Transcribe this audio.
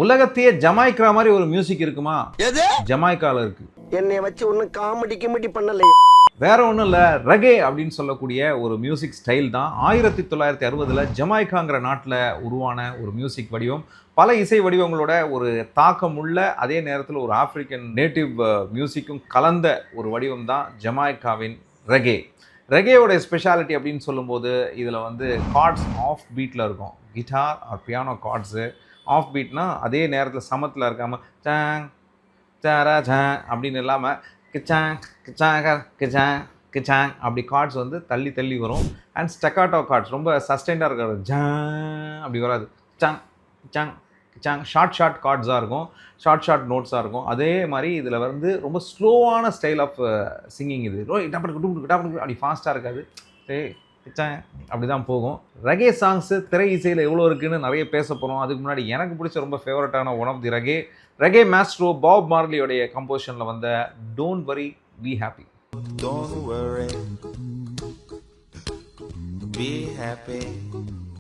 உலகத்தையே ஜமாய்க்கிற மாதிரி ஒரு மியூசிக் இருக்குமா? ஜமாய்க்கால இருக்கு. என்னை வச்சு ஒன்னும் காமெடி கிமெடி பண்ணல. வேற ஒன்றும் இல்லை, ரெகே அப்படின்னு சொல்லக்கூடிய ஒரு மியூசிக் ஸ்டைல் தான் 1960 ஜமாய்க்காங்கிற நாட்டில் உருவான ஒரு மியூசிக் வடிவம். பல இசை வடிவங்களோட ஒரு தாக்கம் உள்ள, அதே நேரத்தில் ஒரு ஆப்பிரிக்கன் நேட்டிவ் மியூசிக்கும் கலந்த ஒரு வடிவம் தான் ஜமாய்க்காவின் ரெகே. ரெகேயோட ஸ்பெஷாலிட்டி அப்படின்னு சொல்லும்போது இதில் வந்து கார்ட்ஸ் ஆஃப் பீட்டில் இருக்கும். Guitar or piano chords of பீட்னா அதே நேரத்தில் சமத்தில் இருக்காமல் சாங் சாரா சாங் அப்படின்னு இல்லாமல் கிச்சாங் கிச்சாங்க கிச்சாங் கிச்சாங் அப்படி கார்ட்ஸ் வந்து தள்ளி தள்ளி வரும். அண்ட் ஸ்டெக்காட்டோ கார்ட்ஸ் ரொம்ப சஸ்டெண்டாக இருக்காது, ஜாங் அப்படி வராது. கிச்சாங் கிச்சாங் கிச்சாங் ஷார்ட் கார்ட்ஸாக இருக்கும், ஷார்ட் நோட்ஸாக இருக்கும். அதே மாதிரி இதில் வந்து ரொம்ப ஸ்லோவான ஸ்டைல் ஆஃப் சிங்கிங். இது அப்படி ஃபாஸ்ட்டாக இருக்காது, கிச்சாங் அப்படி தான் போகும். ரெகே சாங்ஸு திரை இசையில் எவ்வளோ இருக்குன்னு நிறைய பேச போகிறோம். அதுக்கு முன்னாடி எனக்கு பிடிச்ச ரொம்ப ஃபேவரட்டான one of the reggae maestro Bob மார்லியோடைய கம்போசிஷனில் வந்த don't worry be happy. Don't worry, be happy.